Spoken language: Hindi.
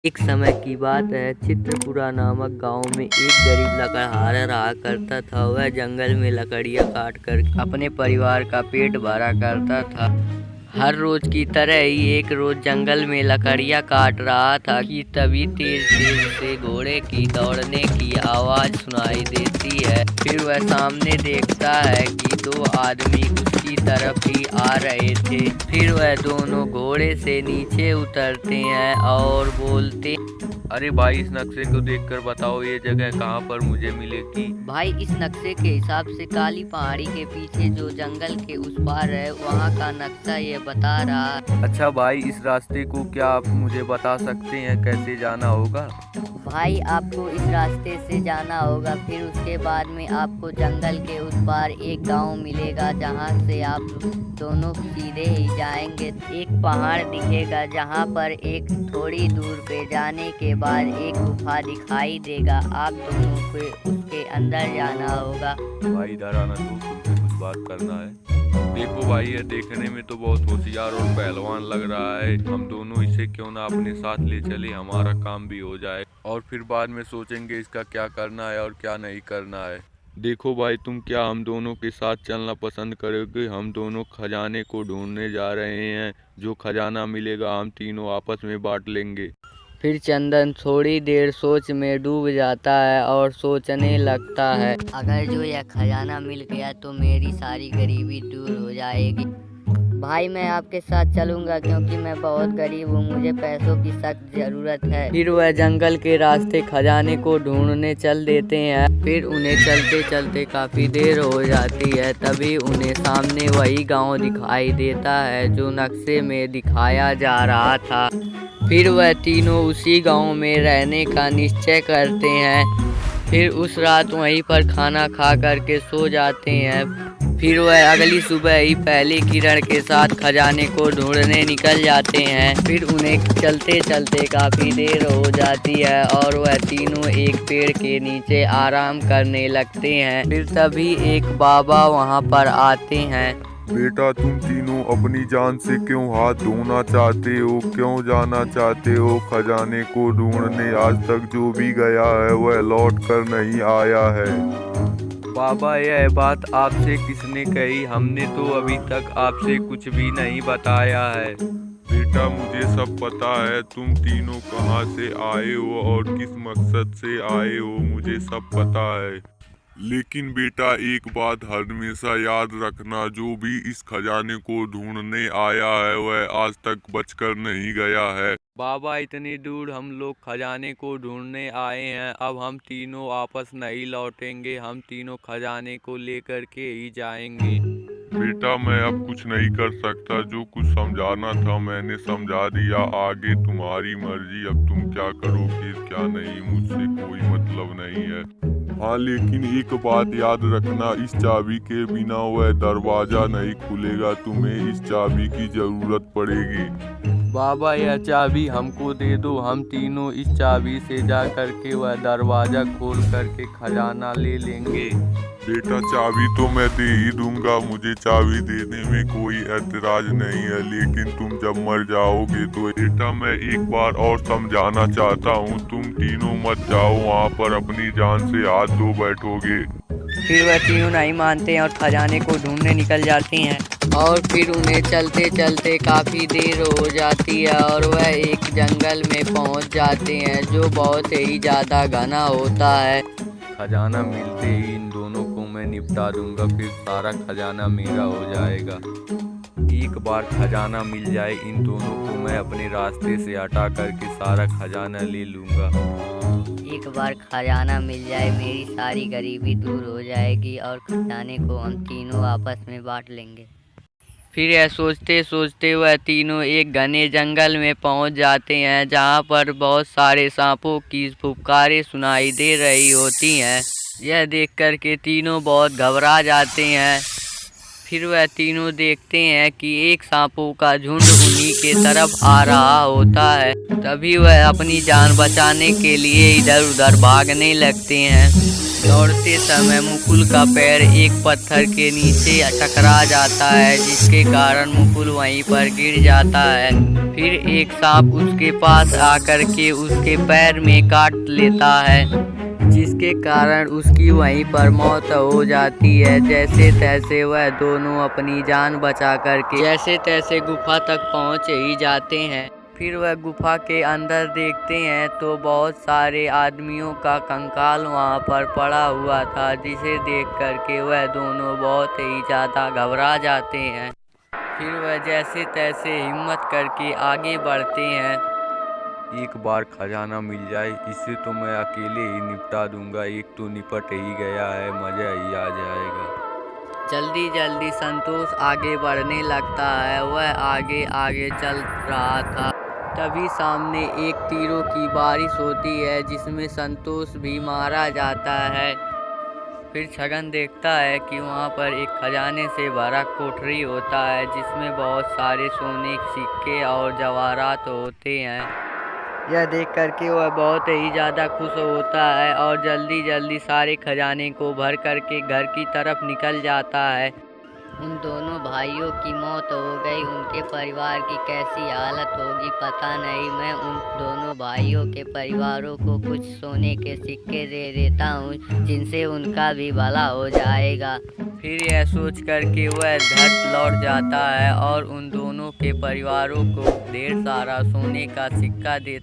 एक समय की बात है। चित्रपुरा नामक गांव में एक गरीब लकड़हारा रहा करता था। वह जंगल में लकड़ियां काट कर अपने परिवार का पेट भरा करता था। हर रोज की तरह ही एक रोज जंगल में लकड़ियां काट रहा था कि तभी तेज तेज से घोड़े की दौड़ने की आवाज सुनाई देती है। फिर वह सामने देखता है कि दो आदमी उसकी तरफ ही आ रहे थे। फिर वह दोनों घोड़े से नीचे उतरते हैं और बोलते, अरे भाई, इस नक्शे को देखकर बताओ ये जगह कहाँ पर मुझे मिलेगी। भाई इस नक्शे के हिसाब से काली पहाड़ी के पीछे जो जंगल के उस पार है वहाँ का नक्शा ये बता रहा है। अच्छा भाई, इस रास्ते को क्या आप मुझे बता सकते हैं कैसे जाना होगा? भाई आपको इस रास्ते से जाना होगा। फिर उसके बाद में आपको जंगल के उस पार एक गांव मिलेगा जहां से आप दोनों सीधे ही जाएंगे। एक पहाड़ दिखेगा जहां पर एक थोड़ी दूर पे जाने के बाद एक गुफा दिखाई देगा। आप दोनों को उसके अंदर जाना होगा। भाई इधर आना, तो तुमसे कुछ बात करना है। देखो भाई, ये देखने में तो बहुत होशियार और पहलवान लग रहा है। हम दोनों इसे क्यों ना अपने साथ ले चले, हमारा काम भी हो जाए और फिर बाद में सोचेंगे इसका क्या करना है और क्या नहीं करना है। देखो भाई, तुम क्या हम दोनों के साथ चलना पसंद करोगे? हम दोनों खजाने को ढूंढने जा रहे हैं। जो खजाना मिलेगा हम तीनों आपस में बांट लेंगे। फिर चंदन थोड़ी देर सोच में डूब जाता है और सोचने लगता है, अगर जो यह खजाना मिल गया तो मेरी सारी गरीबी दूर हो जाएगी। भाई मैं आपके साथ चलूंगा क्योंकि मैं बहुत गरीब हूँ, मुझे पैसों की सख्त जरूरत है। फिर वह जंगल के रास्ते खजाने को ढूंढने चल देते हैं। फिर उन्हें चलते चलते काफी देर हो जाती है। तभी उन्हें सामने वही गांव दिखाई देता है जो नक्शे में दिखाया जा रहा था। फिर वह तीनों उसी गांव में रहने का निश्चय करते हैं। फिर उस रात वहीं पर खाना खा करके सो जाते हैं। फिर वह अगली सुबह ही पहली किरण के साथ खजाने को ढूंढने निकल जाते हैं। फिर उन्हें चलते चलते काफी देर हो जाती है और वह तीनों एक पेड़ के नीचे आराम करने लगते हैं। फिर तभी एक बाबा वहां पर आते हैं। बेटा, तुम तीनों अपनी जान से क्यों हाथ धोना चाहते हो? क्यों जाना चाहते हो खजाने को ढूंढने? आज तक जो भी गया है वह लौट कर नहीं आया है। बाबा, यह बात आपसे किसने कही? हमने तो अभी तक आपसे कुछ भी नहीं बताया है। बेटा, मुझे सब पता है। तुम तीनों कहाँ से आए हो और किस मकसद से आए हो, मुझे सब पता है। लेकिन बेटा, एक बात हमेशा याद रखना, जो भी इस खजाने को ढूंढने आया है वह आज तक बचकर नहीं गया है। बाबा, इतनी दूर हम लोग खजाने को ढूंढने आए हैं, अब हम तीनों वापस नहीं लौटेंगे। हम तीनों खजाने को लेकर के ही जाएंगे। बेटा, मैं अब कुछ नहीं कर सकता। जो कुछ समझाना था मैंने समझा दिया। आगे तुम्हारी मर्जी। अब तुम क्या करोगे क्या नहीं, मुझसे कोई मतलब नहीं है। हाँ, लेकिन एक बात याद रखना, इस चाबी के बिना वह दरवाजा नहीं खुलेगा। तुम्हें इस चाबी की जरूरत पड़ेगी। बाबा, यह चाबी हमको दे दो। हम तीनों इस चाबी से जा करके वह दरवाजा खोल करके खजाना ले लेंगे। बेटा, चाबी तो मैं दे ही दूंगा, मुझे चाबी देने में कोई ऐतराज नहीं है। लेकिन तुम जब मर जाओगे तो बेटा, मैं एक बार और समझाना चाहता हूँ, तुम तीनों मत जाओ वहाँ पर, अपनी जान से हाथ धो बैठोगे। फिर वह तीनों नहीं मानते हैं और खजाने को ढूंढने निकल जाते हैं। और फिर उन्हें चलते चलते काफी देर हो जाती है और वह एक जंगल में पहुंच जाते हैं जो बहुत ही ज्यादा घना होता है। खजाना मिलते ही इन दोनों को मैं निपटा दूंगा, फिर सारा खजाना मेरा हो जाएगा। एक बार खजाना मिल जाए, इन दोनों को मैं अपने रास्ते से हटा करके सारा खजाना ले लूंगा। एक बार खजाना मिल जाए मेरी सारी गरीबी दूर हो जाएगी और खजाने को हम तीनों आपस में बांट लेंगे। फिर यह सोचते सोचते वह तीनों एक घने जंगल में पहुंच जाते हैं जहां पर बहुत सारे सांपों की फुफकारें सुनाई दे रही होती हैं। यह देखकर के तीनों बहुत घबरा जाते हैं। फिर वह तीनों देखते हैं कि एक सांपों का झुंड उन्हीं के तरफ आ रहा होता है। तभी वह अपनी जान बचाने के लिए इधर उधर भागने लगते हैं। लौटते समय मुकुल का पैर एक पत्थर के नीचे टकरा जाता है, जिसके कारण मुकुल वहीं पर गिर जाता है। फिर एक सांप उसके पास आकर के उसके पैर में काट लेता है, जिसके कारण उसकी वहीं पर मौत हो जाती है। जैसे तैसे वह दोनों अपनी जान बचा करके जैसे तैसे गुफा तक पहुंच ही जाते हैं। फिर वह गुफा के अंदर देखते हैं तो बहुत सारे आदमियों का कंकाल वहां पर पड़ा हुआ था, जिसे देख करके वह दोनों बहुत ही ज़्यादा घबरा जाते हैं। फिर वह जैसे तैसे हिम्मत करके आगे बढ़ते हैं। एक बार खजाना मिल जाए इसे तो मैं अकेले ही निपटा दूंगा, एक तो निपट ही गया है, मजा ही आ जाएगा। जल्दी जल्दी संतोष आगे बढ़ने लगता है। वह आगे आगे चल रहा था, तभी सामने एक तीरों की बारिश होती है, जिसमें संतोष भी मारा जाता है। फिर छगन देखता है कि वहाँ पर एक खजाने से भरा कोठरी होता है, जिसमें बहुत सारे सोने के सिक्के और जवाहरात होते हैं। यह देख करके वह बहुत ही ज़्यादा खुश होता है और जल्दी जल्दी सारे खजाने को भर करके घर की तरफ निकल जाता है। उन दोनों भाइयों की मौत हो गई, उनके परिवार की कैसी हालत होगी पता नहीं। मैं उन दोनों भाइयों के परिवारों को कुछ सोने के सिक्के दे देता हूँ, जिनसे उनका भी भला हो जाएगा। फिर यह सोच करके वह घर लौट जाता है और उन दोनों के परिवारों को ढेर सारा सोने का सिक्का देता